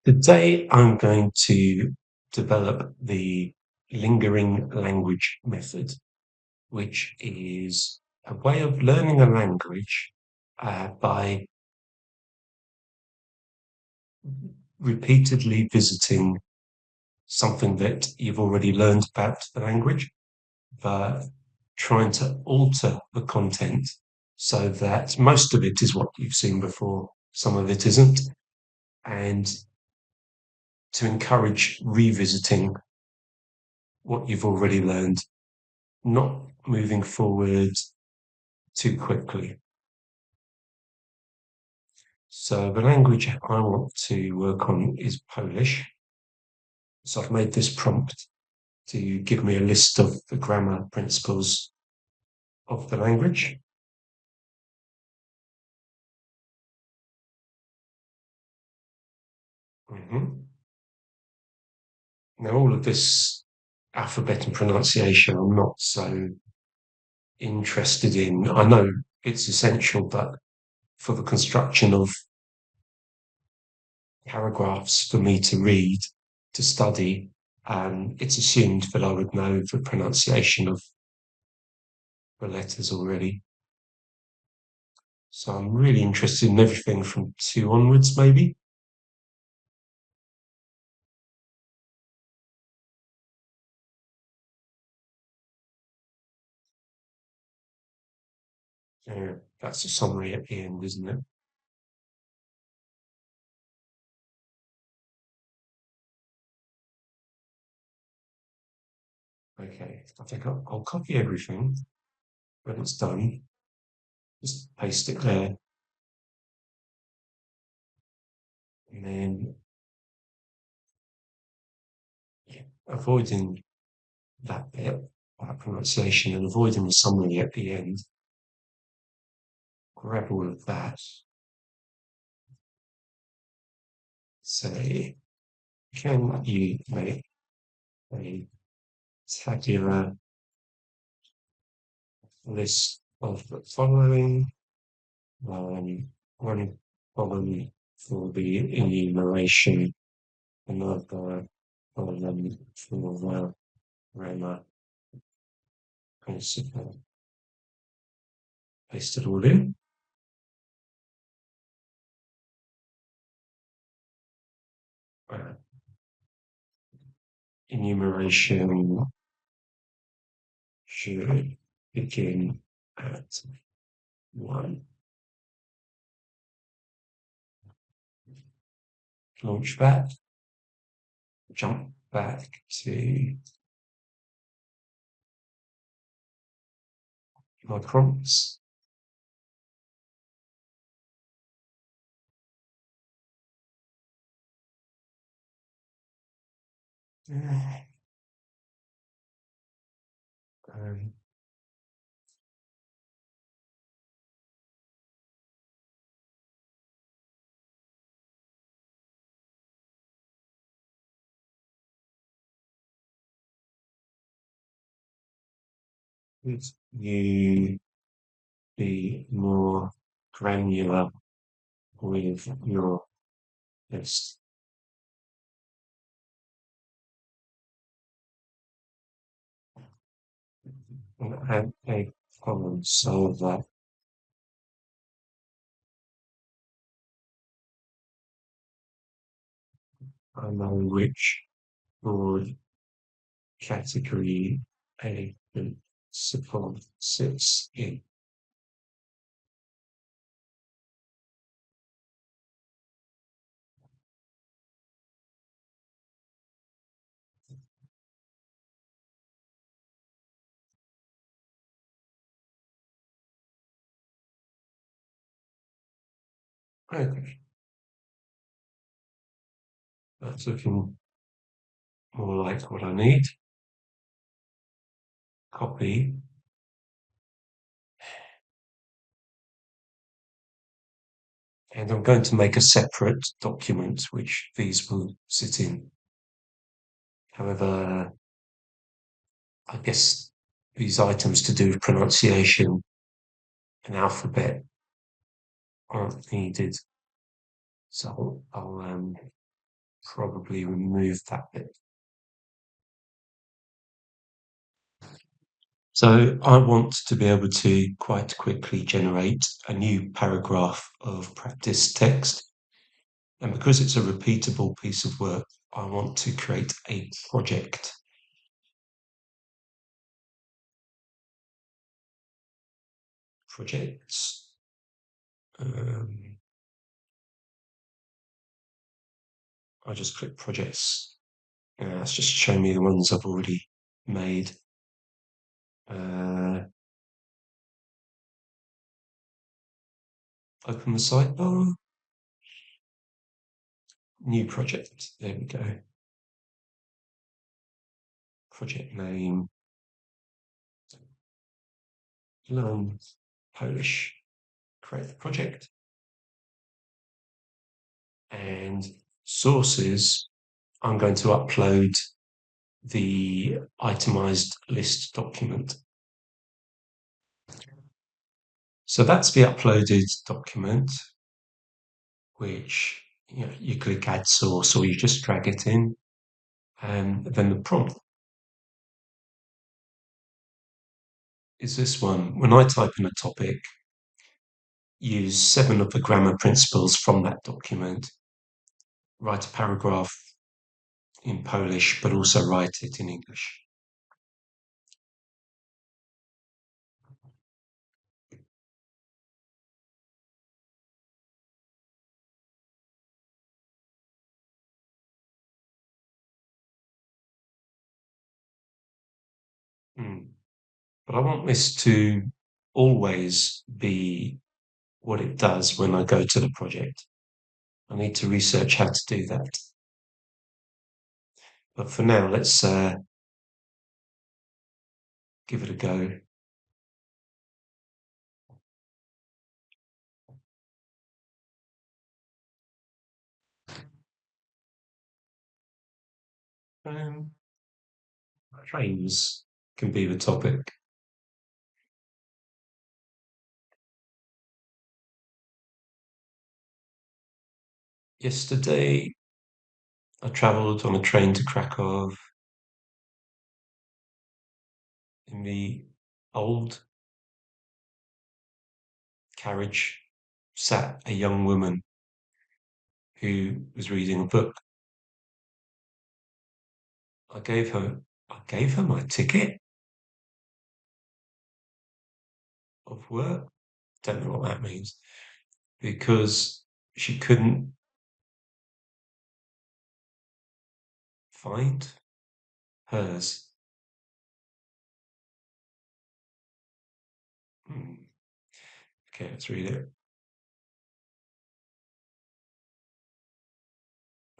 Today I'm going to develop the lingering language method, which is a way of learning a language by repeatedly visiting something that you've already learned about the language, but trying to alter the content so that most of it is what you've seen before, some of it isn't, and to encourage revisiting what you've already learned, not moving forward too quickly. So the language I want to work on is Polish. So I've made this prompt to give me a list of the grammar principles of the language. Now, all of this alphabet and pronunciation I'm not so interested in. I know it's essential, but for the construction of paragraphs for me to read, to study, it's assumed that I would know the pronunciation of the letters already. So I'm really interested in everything from 2 onwards, maybe. Yeah, that's a summary at the end, isn't it? Okay, I think I'll copy everything when it's done. Just paste it there, and then yeah, avoiding that bit, that pronunciation, and avoiding the summary at the end. Grab all of that. Say, can you make a tabular list of the following? One column for the enumeration, another column for the grammar principle. Paste it all in. Enumeration should begin at 1. Launch that. Jump back to my prompts. Um, Would you be more granular with your list? And add a column so that I know which broad category a principle sits in. Okay, that's looking more like what I need. Copy. And I'm going to make a separate document which these will sit in. However, I guess these items to do with pronunciation and alphabet aren't needed. So I'll probably remove that bit. So I want to be able to quite quickly generate a new paragraph of practice text. And because it's a repeatable piece of work, I want to create a project. Projects. I just click projects. It's just showing me the ones I've already made. Open the sidebar. New project. There we go. Project name. Learn Polish. Create the project. And sources. I'm going to upload the itemized list document. So that's the uploaded document, which you click add source or you just drag it in. And then the prompt is this one. When I type in a topic, use 7 of the grammar principles from that document, write a paragraph in Polish, but also write it in English. But I want this to always be what it does when I go to the project. I need to research how to do that. But for now, let's give it a go. Trains can be the topic. Yesterday, I travelled on a train to Krakow in the old carriage sat a young woman who was reading a book. I gave her my ticket of work. Don't know what that means because she couldn't find hers. Okay, let's read it.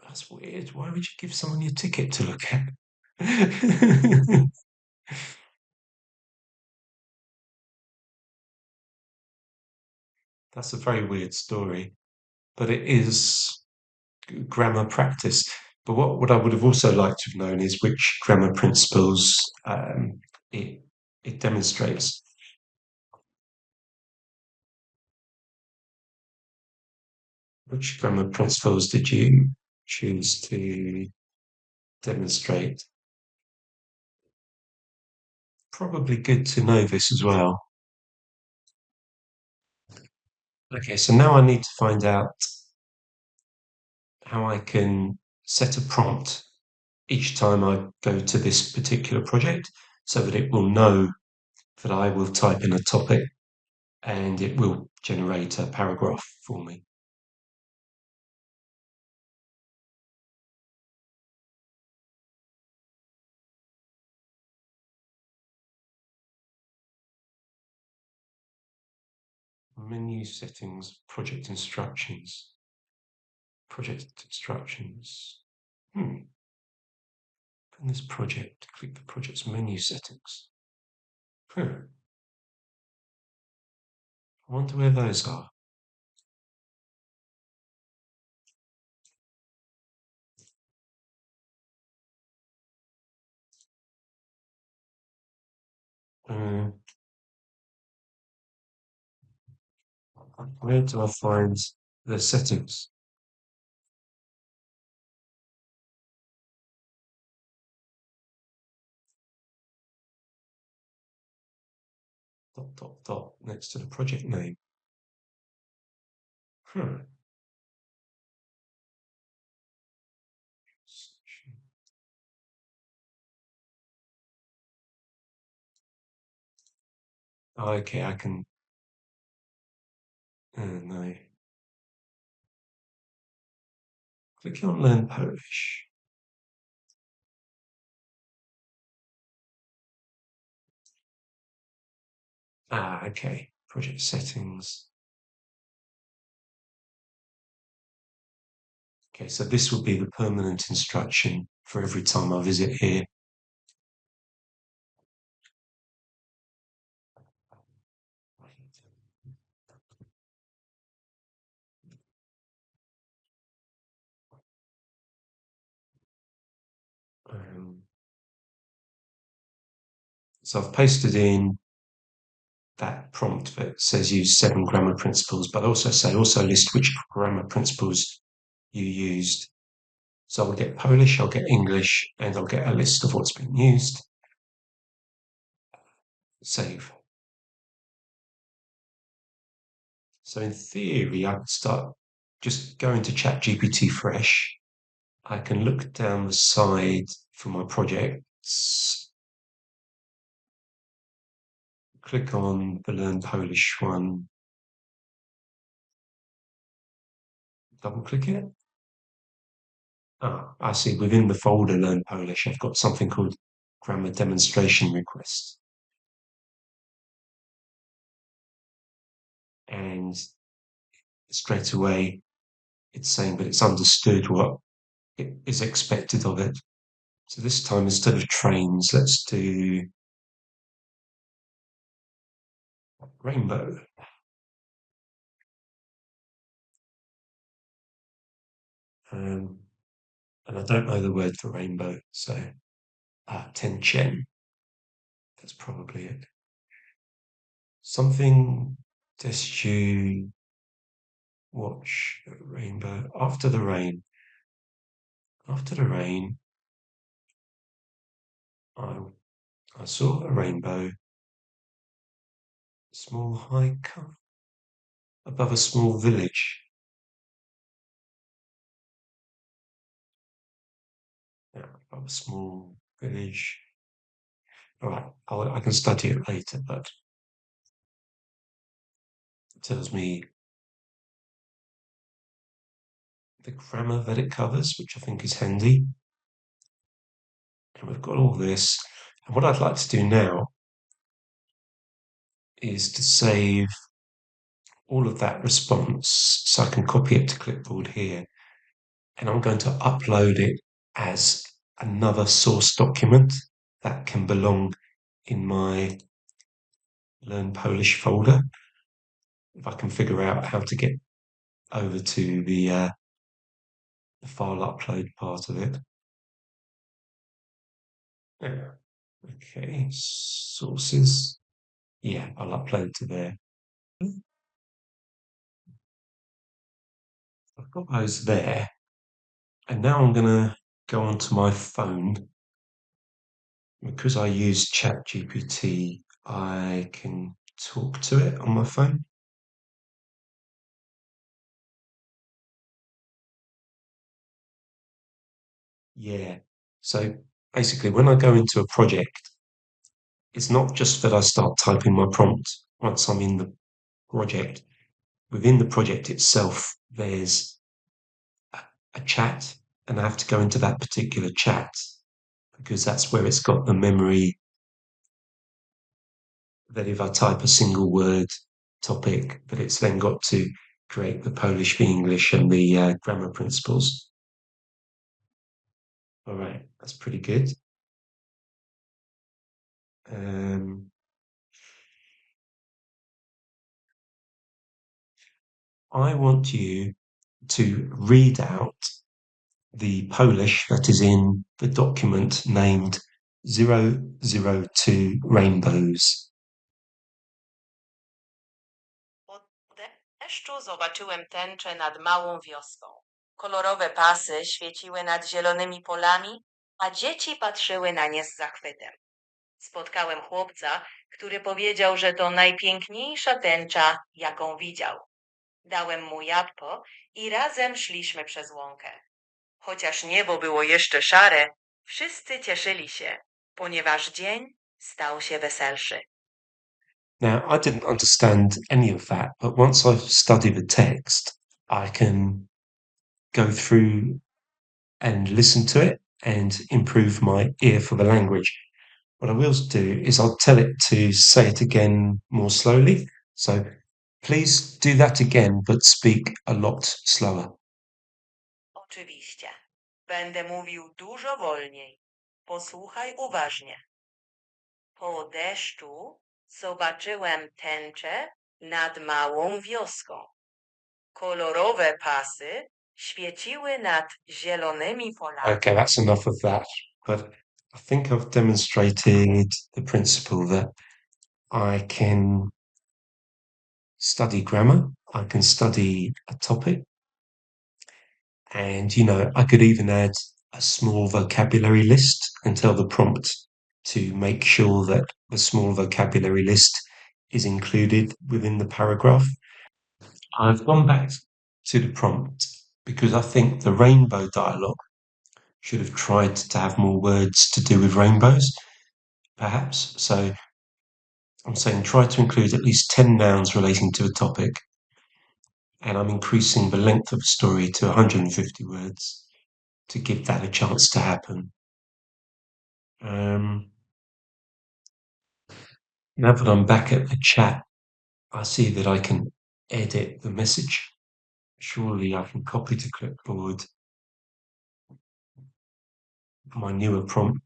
That's weird. Why would you give someone your ticket to look at? That's a very weird story, but it is grammar practice. But what I would have also liked to have known is which grammar principles it it demonstrates. Which grammar principles did you choose to demonstrate? Probably good to know this as well. Okay, so now I need to find out how I can set a prompt each time I go to this particular project so that it will know that I will type in a topic and it will generate a paragraph for me. Menu settings, project instructions. Project instructions. In this project, click the project's menu settings. I wonder where those are. Where do I find the settings? ... next to the project name. Okay, I can... no. Click on Learn Polish. Okay. Project settings. Okay, so this will be the permanent instruction for every time I visit here. So I've pasted in that prompt that says use 7 grammar principles, but also list which grammar principles you used. So I'll get Polish, I'll get English, and I'll get a list of what's been used. Save. So in theory, I could start just going to ChatGPT fresh. I can look down the side for my projects, click on the Learn Polish one, double click it. I see within the folder Learn Polish, I've got something called Grammar Demonstration Request. And straight away, it's saying that it's understood what is expected of it. So this time, instead of trains, let's do rainbow. And I don't know the word for rainbow, so tenchen. That's probably it. Something you watch rainbow after the rain. After the rain, I saw a rainbow. Small hike above a small village. Yeah, above a small village. All right, I can study it later, but it tells me the grammar that it covers, which I think is handy. And we've got all this. And what I'd like to do now is to save all of that response so I can copy it to clipboard here. And I'm going to upload it as another source document that can belong in my Learn Polish folder. If I can figure out how to get over to the file upload part of it. Yeah. Okay, sources. Yeah, I'll upload to there. I've got those there. And now I'm going to go onto my phone. Because I use ChatGPT, I can talk to it on my phone. Yeah. So basically, when I go into a project, it's not just that I start typing my prompt once I'm in the project. Within the project itself, there's a chat, and I have to go into that particular chat because that's where it's got the memory that if I type a single word topic, that it's then got to create the Polish, the English, and the grammar principles. All right, that's pretty good. I want you to read out the Polish that is in the document named 002 Rainbows. Po deszczu zobaczyłem tęczę nad małą wioską. Kolorowe pasy świeciły nad zielonymi polami, a dzieci patrzyły na nie z zachwytem. Spotkałem chłopca, który powiedział, że to najpiękniejsza tęcza, jaką widział. Dałem mu jabłko i razem szliśmy przez łąkę. Chociaż niebo było jeszcze szare, wszyscy cieszyli się, ponieważ dzień stał się weselszy. Now, I didn't understand any of that, but once I've studied the text, I can go through and listen to it and improve my ear for the language. What I will do is I'll tell it to say it again more slowly. So please do that again, but speak a lot slower. Oczywiście. Będę mówił dużo wolniej. Posłuchaj uważnie. Po deszczu zobaczyłem tęczę nad małą wioską. Kolorowe pasy świeciły nad zielonymi polami. Okay, that's enough of that. But I think I've demonstrated the principle that I can study grammar, I can study a topic, and I could even add a small vocabulary list and tell the prompt to make sure that the small vocabulary list is included within the paragraph. I've gone back to the prompt because I think the rainbow dialogue should have tried to have more words to do with rainbows, perhaps. So I'm saying try to include at least 10 nouns relating to a topic, and I'm increasing the length of a story to 150 words to give that a chance to happen. Now that I'm back at the chat, I see that I can edit the message. Surely I can copy to clipboard my newer prompt,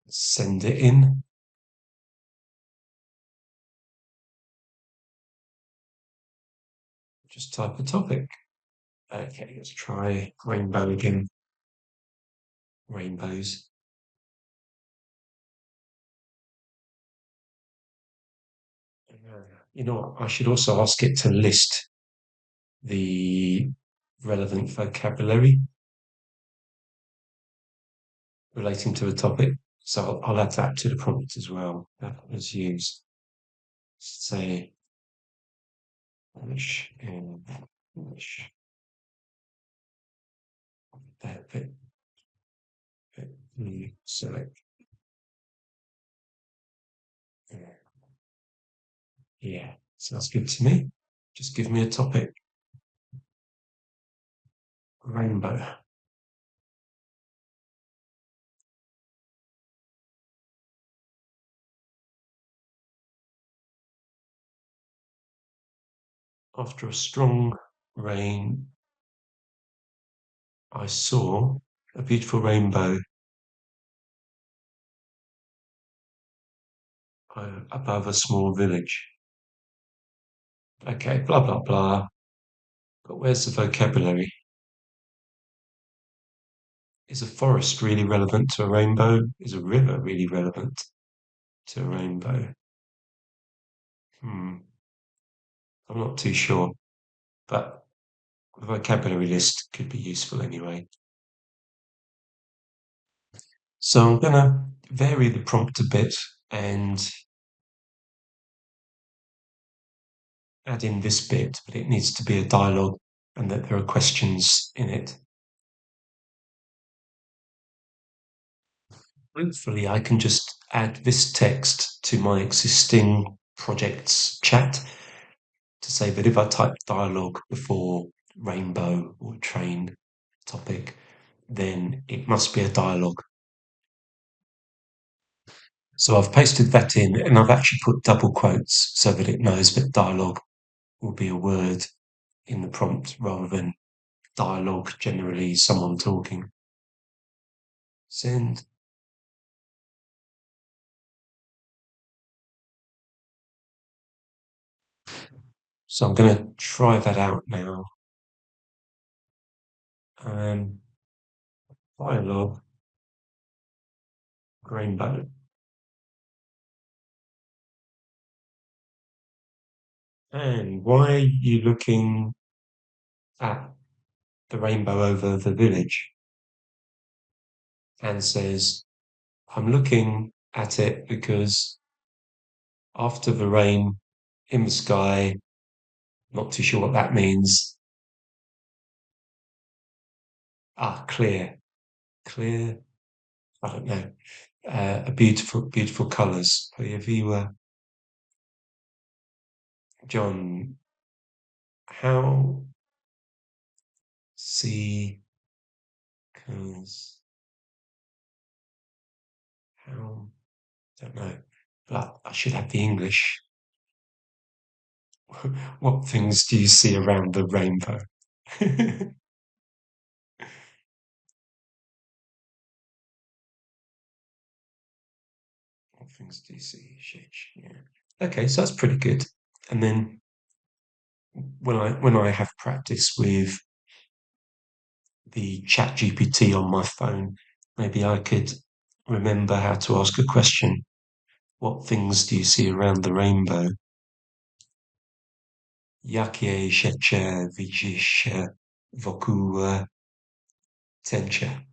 send it in. Just type a topic. Okay, let's try rainbow again. Rainbows. You know what? I should also ask it to list the relevant vocabulary relating to the topic. So I'll add that to the prompt as well. That was used. Say English in English. That bit. Select. Yeah, sounds good to me. Just give me a topic. Rainbow. After a strong rain, I saw a beautiful rainbow above a small village. Okay, blah, blah, blah. But where's the vocabulary? Is a forest really relevant to a rainbow? Is a river really relevant to a rainbow? I'm not too sure, but the vocabulary list could be useful anyway. So I'm going to vary the prompt a bit and add in this bit, but it needs to be a dialogue and that there are questions in it. Hopefully, I can just add this text to my existing project's chat to say that if I type dialogue before rainbow or train topic, then it must be a dialogue. So I've pasted that in and I've actually put double quotes so that it knows that dialogue will be a word in the prompt rather than dialogue, generally someone talking. Send. So I'm going to try that out now. Dialogue, rainbow. And why are you looking at the rainbow over the village? Anne says, I'm looking at it because After the rain, in the sky. Not too sure what that means. Clear. Clear. I don't know. A beautiful, beautiful colours. Pojawiła. John, how see colours? How? Don't know. But I should have the English. What things do you see around the rainbow? What things do you see? Yeah. Okay, so that's pretty good. And then when I have practice with the ChatGPT on my phone, maybe I could remember how to ask a question. What things do you see around the rainbow? Jakie rzeczy widzisz wokół tęczy?